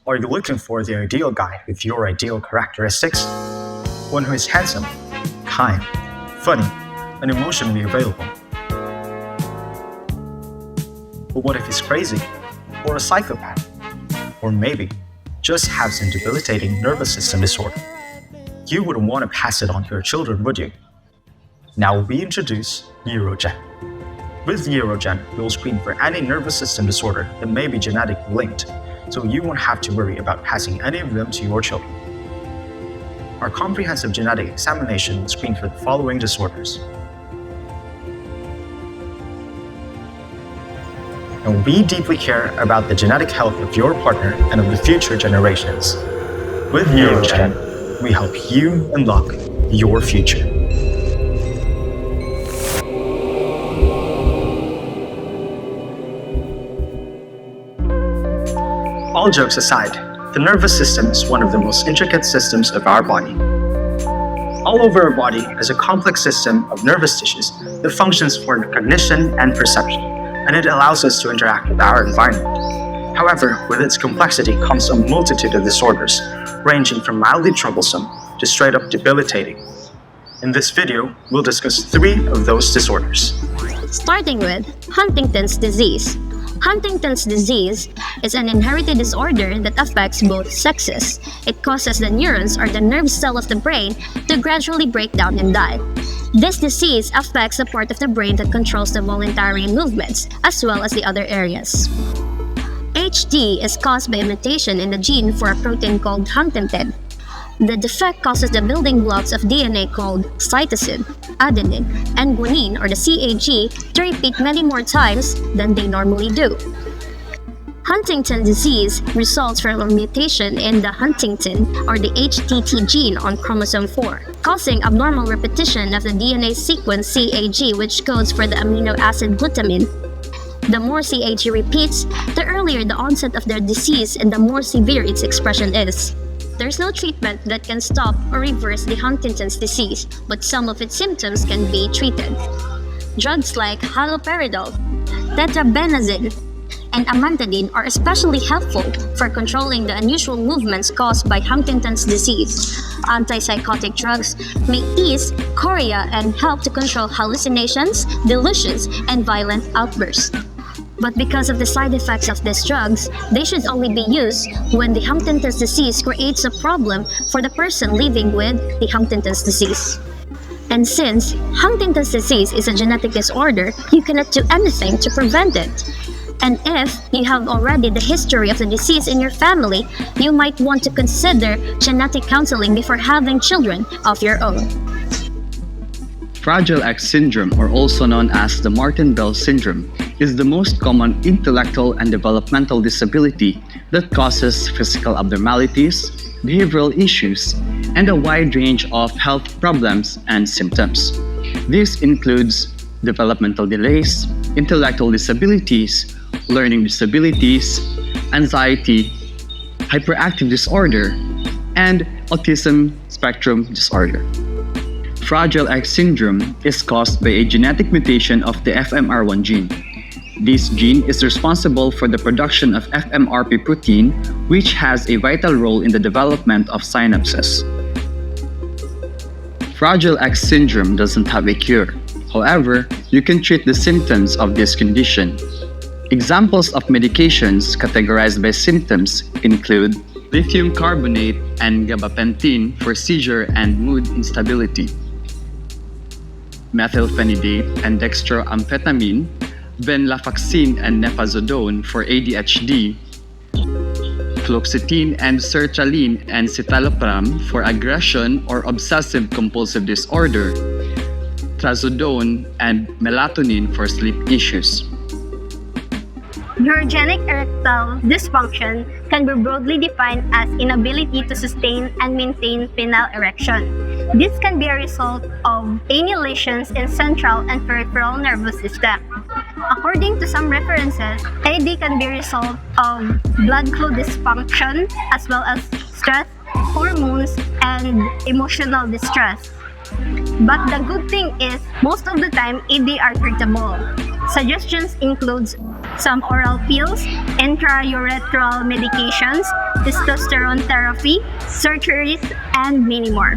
Are you looking for the ideal guy with your ideal characteristics? One who is handsome, kind, funny, and emotionally available. But what if he's crazy? Or a psychopath? Or maybe just has some debilitating nervous system disorder? You wouldn't want to pass it on to your children, would you? Now we introduce Neurogenic. With Neurogenic, we'll screen for any nervous system disorder that may be genetically linked, so you won't have to worry about passing any of them to your children. Our comprehensive genetic examination will screen for the following disorders. And we deeply care about the genetic health of your partner and of the future generations. With Neurogenic, we help you unlock your future. All jokes aside, the nervous system is one of the most intricate systems of our body. All over our body is a complex system of nervous tissues that functions for cognition and perception, and it allows us to interact with our environment. However, with its complexity comes a multitude of disorders, ranging from mildly troublesome to straight up debilitating. In this video, we'll discuss 3 of those disorders. Starting with Huntington's disease. Huntington's disease is an inherited disorder that affects both sexes. It causes the neurons or the nerve cell of the brain to gradually break down and die. This disease affects the part of the brain that controls the voluntary movements, as well as the other areas. HD is caused by a mutation in the gene for a protein called Huntington. The defect causes the building blocks of DNA called cytosine, adenine, and guanine or the CAG to repeat many more times than they normally do. Huntington disease results from a mutation in the Huntington or the HTT gene on chromosome 4, causing abnormal repetition of the DNA sequence CAG, which codes for the amino acid glutamine. The more CAG repeats, the earlier the onset of the disease and the more severe its expression is. There's no treatment that can stop or reverse the Huntington's disease, but some of its symptoms can be treated. Drugs like haloperidol, tetrabenazine, and amantadine are especially helpful for controlling the unusual movements caused by Huntington's disease. Antipsychotic drugs may ease chorea and help to control hallucinations, delusions, and violent outbursts. But because of the side effects of these drugs, they should only be used when the Huntington's disease creates a problem for the person living with the Huntington's disease. And since Huntington's disease is a genetic disorder, you cannot do anything to prevent it. And if you have already the history of the disease in your family, you might want to consider genetic counseling before having children of your own. Fragile X syndrome, or also known as the Martin-Bell syndrome, is the most common intellectual and developmental disability that causes physical abnormalities, behavioral issues, and a wide range of health problems and symptoms. This includes developmental delays, intellectual disabilities, learning disabilities, anxiety, hyperactive disorder, and autism spectrum disorder. Fragile X syndrome is caused by a genetic mutation of the FMR1 gene. This gene is responsible for the production of FMRP protein, which has a vital role in the development of synapses. Fragile X syndrome doesn't have a cure. However, you can treat the symptoms of this condition. Examples of medications categorized by symptoms include lithium carbonate and gabapentin for seizure and mood instability, methylphenidate and dextroamphetamine, venlafaxine and nefazodone for ADHD, fluoxetine and sertraline and citalopram for aggression or obsessive compulsive disorder, trazodone and melatonin for sleep issues. Neurogenic erectile dysfunction can be broadly defined as inability to sustain and maintain penile erection. This can be a result of any lesions in central and peripheral nervous system. According to some references, AD can be a result of blood flow dysfunction as well as stress, hormones, and emotional distress. But the good thing is, most of the time, AD are treatable. Suggestions include some oral pills, intraurethral medications, testosterone therapy, surgeries, and many more.